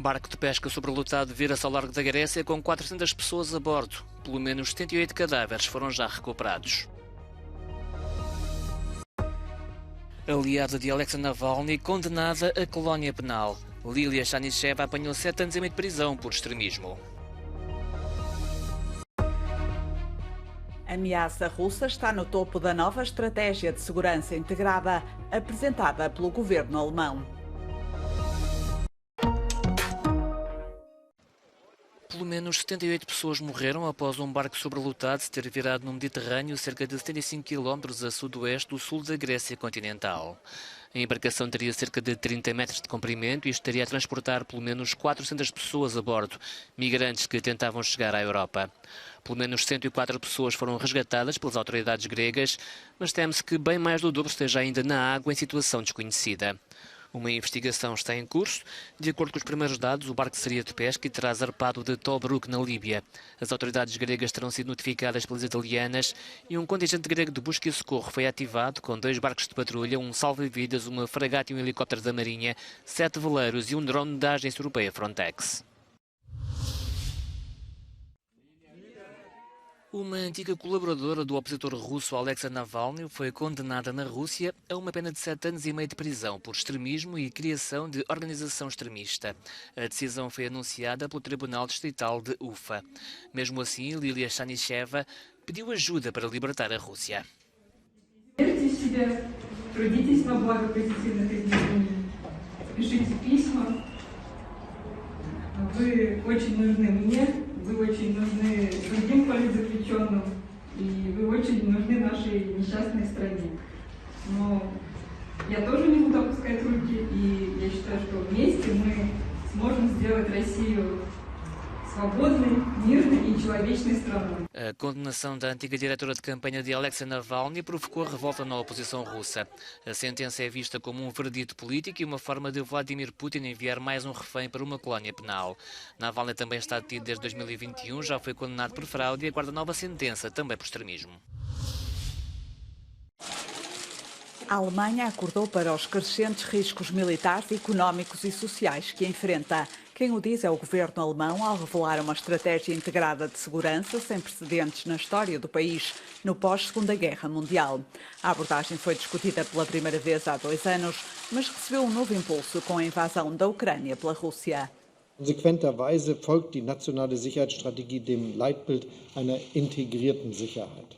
Barco de pesca sobrelotado vira-se ao largo da Grécia com 400 pessoas a bordo. Pelo menos 78 cadáveres foram já recuperados. Aliada de Alexei Navalny, condenada a colónia penal. Lilia Chanysheva apanhou 7 anos e meio de prisão por extremismo. A ameaça russa está no topo da nova estratégia de segurança integrada apresentada pelo governo alemão. Pelo menos 78 pessoas morreram após um barco sobrelotado se ter virado no Mediterrâneo cerca de 75 km a sudoeste do sul da Grécia continental. A embarcação teria cerca de 30 metros de comprimento e estaria a transportar pelo menos 400 pessoas a bordo, migrantes que tentavam chegar à Europa. Pelo menos 104 pessoas foram resgatadas pelas autoridades gregas, mas teme-se que bem mais do dobro esteja ainda na água em situação desconhecida. Uma investigação está em curso. De acordo com os primeiros dados, o barco seria de pesca e terá zarpado de Tobruk, na Líbia. As autoridades gregas terão sido notificadas pelas italianas e um contingente grego de busca e socorro foi ativado com 2 barcos de patrulha, um salva-vidas, uma fragata e um helicóptero da Marinha, 7 veleiros e um drone da agência europeia Frontex. Uma antiga colaboradora do opositor russo Alexei Navalny foi condenada na Rússia a uma pena de 7 anos e meio de prisão por extremismo e criação de organização extremista. A decisão foi anunciada pelo Tribunal Distrital de Ufa. Mesmo assim, Lilia Chanysheva pediu ajuda para libertar a Rússia. Вы очень нужны другим политзаключенным, и вы очень нужны нашей несчастной стране. Но я тоже не буду опускать руки, и я считаю, что вместе мы сможем сделать Россию свободной, мирной и человечной страной. A condenação da antiga diretora de campanha de Alexei Navalny provocou revolta na oposição russa. A sentença é vista como um veredito político e uma forma de Vladimir Putin enviar mais um refém para uma colónia penal. Navalny também está detido desde 2021, já foi condenado por fraude e aguarda nova sentença, também por extremismo. A Alemanha acordou para os crescentes riscos militares, económicos e sociais que enfrenta. Quem o diz é o governo alemão ao revelar uma estratégia integrada de segurança sem precedentes na história do país no pós-Segunda Guerra Mundial. A abordagem foi discutida pela primeira vez há 2 anos, mas recebeu um novo impulso com a invasão da Ucrânia pela Rússia. Konsequenterweise folgt die nationale Sicherheitsstrategie dem Leitbild einer integrierten Sicherheit.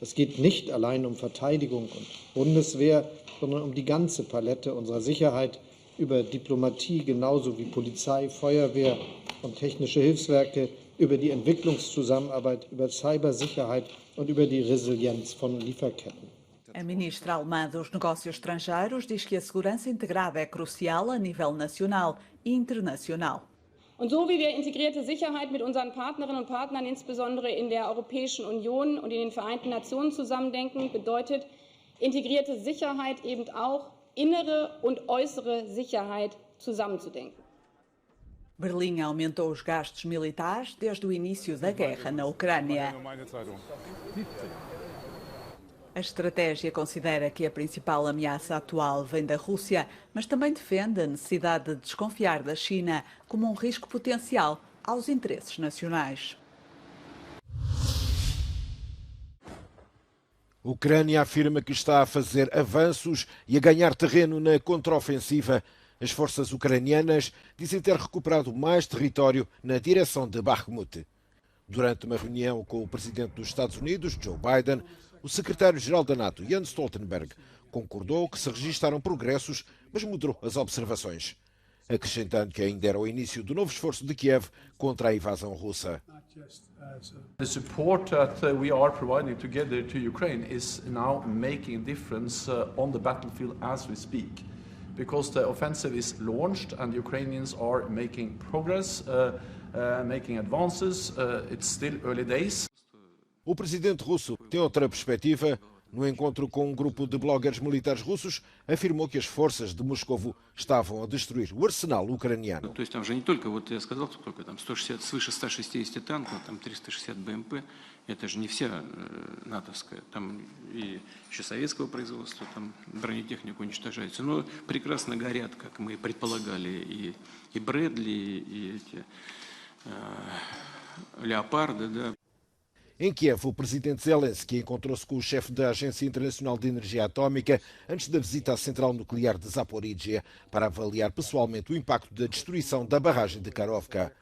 Es geht nicht allein um Verteidigung und Bundeswehr, sondern um die ganze Palette unserer Sicherheit über Diplomatie genauso wie Polizei, Feuerwehr und technische Hilfswerke, über die Entwicklungszusammenarbeit, über Cybersicherheit und über die Resilienz von Lieferketten. A ministra alemã dos Negócios Estrangeiros diz que a segurança integrada é crucial a nível nacional e internacional. Und so wie wir integrierte Sicherheit mit unseren Partnerinnen und Partnern, insbesondere in der Europäischen Union und in den Vereinten Nationen zusammendenken, bedeutet integrierte Sicherheit eben auch innere und äußere Sicherheit zusammenzudenken. Berlim aumentou os gastos militares desde o início da guerra na Ucrânia. A estratégia considera que a principal ameaça atual vem da Rússia, mas também defende a necessidade de desconfiar da China como um risco potencial aos interesses nacionais. A Ucrânia afirma que está a fazer avanços e a ganhar terreno na contraofensiva. As forças ucranianas dizem ter recuperado mais território na direção de Bakhmut. Durante uma reunião com o presidente dos Estados Unidos, Joe Biden, o secretário-geral da NATO, Jens Stoltenberg, concordou que se registaram progressos, mas moderou as observações, acrescentando que ainda era o início do novo esforço de Kiev contra a invasão russa. The support that we are providing together to Ukraine is now making a difference on the battlefield as we speak, because the offensive is launched and the Ukrainians are making progress, making advances. It's still early days. O presidente russo tem outra perspectiva. No encontro com um grupo de blogueiros militares russos, afirmou que as forças de Moscovo estavam a destruir o arsenal ucraniano. То есть там же не только, вот я сказал, сколько там, 160, свыше 160 танков, там 360 БМП, это же не вся натовская, там и еще советского производства, там бронетехника уничтожается. Но прекрасно горят, как мы предполагали, и Брэдли, и эти Леопарды, да. Em Kiev, o presidente Zelensky encontrou-se com o chefe da Agência Internacional de Energia Atómica antes da visita à central nuclear de Zaporizhia para avaliar pessoalmente o impacto da destruição da barragem de Karovka.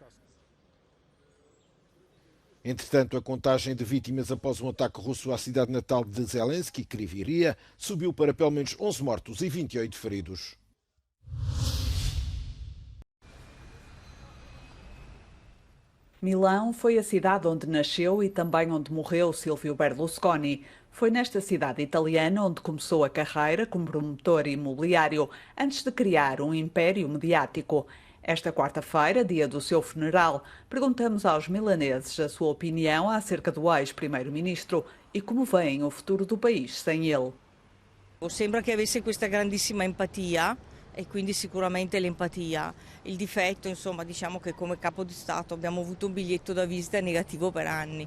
Entretanto, a contagem de vítimas após um ataque russo à cidade natal de Zelensky, Kryvyi, subiu para pelo menos 11 mortos e 28 feridos. Milão foi a cidade onde nasceu e também onde morreu Silvio Berlusconi. Foi nesta cidade italiana onde começou a carreira como promotor imobiliário, antes de criar um império mediático. Esta quarta-feira, dia do seu funeral, perguntamos aos milaneses a sua opinião acerca do ex-primeiro-ministro e como veem o futuro do país sem ele. Sembra che avesse questa grandissima empatia e quindi sicuramente l'empatia. Il difetto, insomma, diciamo che come capo di Stato abbiamo avuto un biglietto da visita negativo per anni.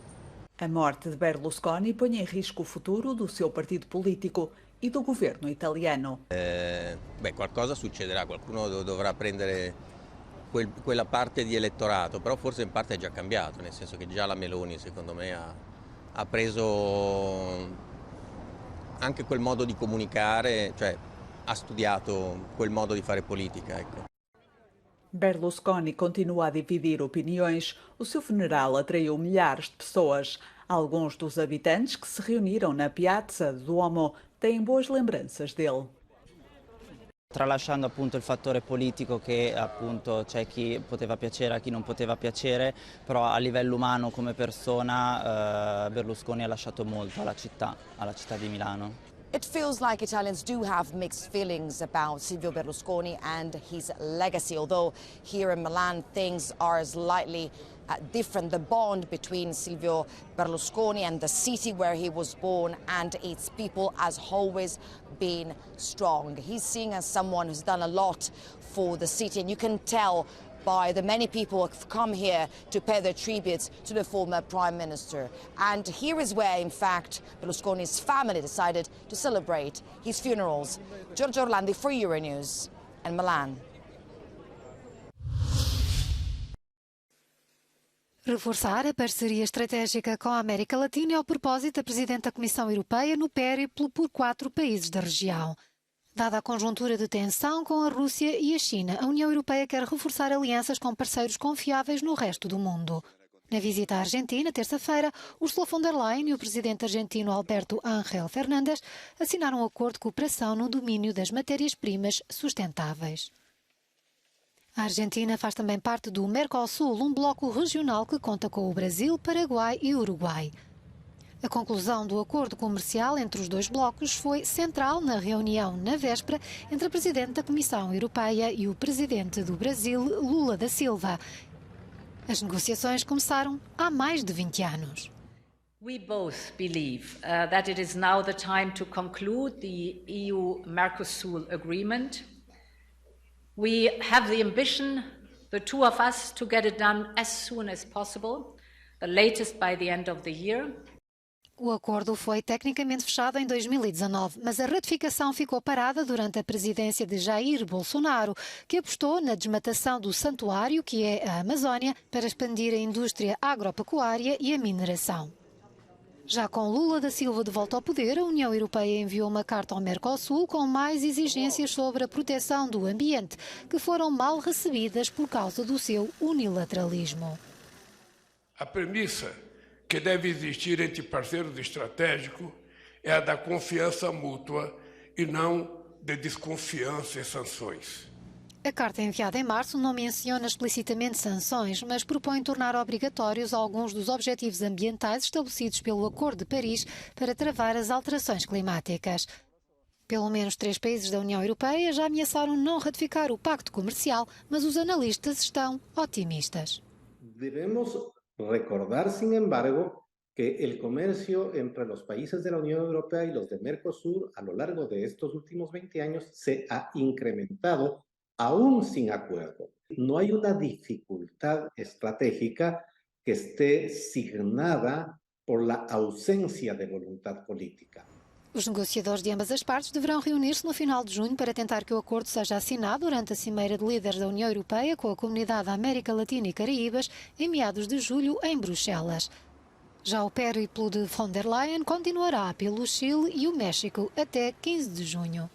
A morte de Berlusconi põe em risco o futuro do seu partido político e do governo italiano. Qualcosa succederà, qualcuno dovrà prendere quella parte di elettorato, però forse in parte è già cambiato, nel senso che già la Meloni, secondo me, ha preso anche quel modo di comunicare, cioè ha studiato quel modo di fare politica, ecco. Berlusconi continua a dividir opiniões. O seu funeral atraiu milhares de pessoas. Alguns dos habitantes que se reuniram na Piazza Duomo têm boas lembranças dele. Tralasciando appunto il fattore politico che appunto c'è chi poteva piacere, a chi non poteva piacere, però a livello umano come persona Berlusconi ha lasciato molto alla città di Milano. It feels like Italians do have mixed feelings about Silvio Berlusconi and his legacy, although here in Milan things are slightly different. The bond between Silvio Berlusconi and the city where he was born and its people has always been strong. He's seen as someone who's done a lot for the city, and you can tell by the many people who have come here to pay their tributes to the former Prime Minister. And here is where, in fact, Berlusconi's family decided to celebrate his funerals. Giorgio Orlandi for Euronews and Milan. Reforçar a parceria estratégica com a América Latina é o propósito da Presidente da Comissão Europeia no périplo por 4 países da região. Dada a conjuntura de tensão com a Rússia e a China, a União Europeia quer reforçar alianças com parceiros confiáveis no resto do mundo. Na visita à Argentina, terça-feira, Ursula von der Leyen e o presidente argentino Alberto Ángel Fernández assinaram um acordo de cooperação no domínio das matérias-primas sustentáveis. A Argentina faz também parte do Mercosul, um bloco regional que conta com o Brasil, Paraguai e Uruguai. A conclusão do acordo comercial entre os dois blocos foi central na reunião na véspera entre a Presidente da Comissão Europeia e o Presidente do Brasil, Lula da Silva. As negociações começaram há mais de 20 anos. We both believe that it is now the time to conclude the EU-Mercosur agreement. We have the ambition, the two of us, to get it done as soon as possible, the latest by the end of the year. O acordo foi tecnicamente fechado em 2019, mas a ratificação ficou parada durante a presidência de Jair Bolsonaro, que apostou na desmatação do santuário, que é a Amazónia, para expandir a indústria agropecuária e a mineração. Já com Lula da Silva de volta ao poder, a União Europeia enviou uma carta ao Mercosul com mais exigências sobre a proteção do ambiente, que foram mal recebidas por causa do seu unilateralismo. A premissa que deve existir entre parceiros estratégicos é a da confiança mútua e não de desconfiança e sanções. A carta enviada em março não menciona explicitamente sanções, mas propõe tornar obrigatórios alguns dos objetivos ambientais estabelecidos pelo Acordo de Paris para travar as alterações climáticas. Pelo menos 3 países da União Europeia já ameaçaram não ratificar o pacto comercial, mas os analistas estão otimistas. Devemos recordar, sin embargo, que el comercio entre los países de la Unión Europea y los de Mercosur a lo largo de estos últimos 20 años se ha incrementado aún sin acuerdo. No hay una dificultad estratégica que esté signada por la ausência de voluntad política. Os negociadores de ambas as partes deverão reunir-se no final de junho para tentar que o acordo seja assinado durante a Cimeira de Líderes da União Europeia com a Comunidade da América Latina e Caraíbas em meados de julho em Bruxelas. Já o périplo de von der Leyen continuará pelo Chile e o México até 15 de junho.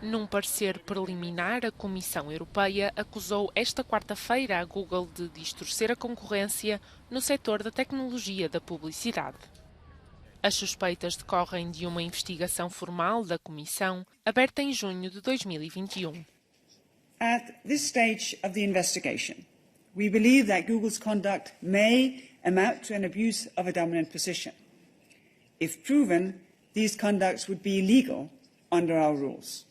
Num parecer preliminar, a Comissão Europeia acusou esta quarta-feira a Google de distorcer a concorrência no setor da tecnologia da publicidade. As suspeitas decorrem de uma investigação formal da Comissão, aberta em junho de 2021. At this stage of the investigation, we believe that Google's conduct may amount to an abuse of a dominant position. If proven, these conducts would be illegal under our rules.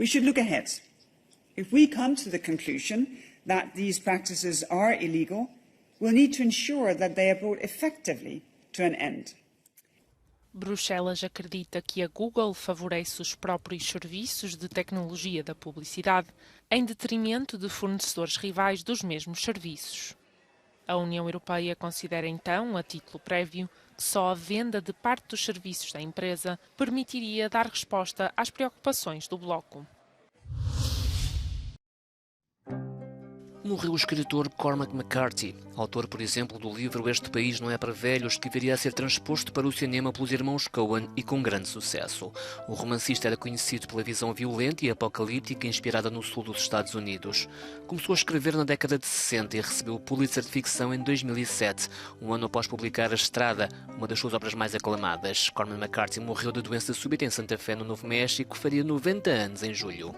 We should look ahead. If we come to the conclusion that these practices are illegal, we'll need to ensure that they are brought effectively to an end. Bruxelas acredita que a Google favorece os próprios serviços de tecnologia da publicidade em detrimento de fornecedores rivais dos mesmos serviços. A União Europeia considera então, a título prévio, que só a venda de parte dos serviços da empresa permitiria dar resposta às preocupações do bloco. Morreu o escritor Cormac McCarthy, autor, por exemplo, do livro Este País Não É Para Velhos, que viria a ser transposto para o cinema pelos irmãos Coen e com grande sucesso. O romancista era conhecido pela visão violenta e apocalíptica inspirada no sul dos Estados Unidos. Começou a escrever na década de 60 e recebeu o Pulitzer de Ficção em 2007, um ano após publicar A Estrada, uma das suas obras mais aclamadas. Cormac McCarthy morreu de doença súbita em Santa Fé, no Novo México, faria 90 anos em julho.